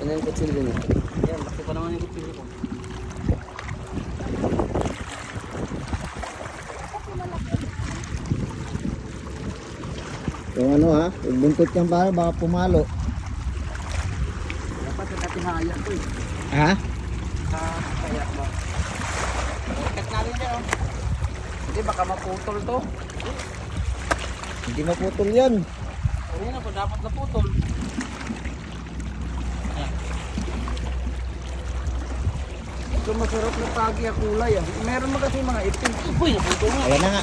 Ano yung kutsilyo niya? Yan, laki pa naman yung kutsilyo ko. Yung ano ha, yung buntot niyang baka pumalo. Dapat sa katihaya ko eh. Ha? Kaya ba? Cut natin dyan oh. Hindi, baka maputol to. Hindi maputol yan. Ayun na po, dapat naputol. Ito masarap na pagi ang kulay ah. Meron mo kasi mga itim. Uy, naputol nga. Ayan na nga.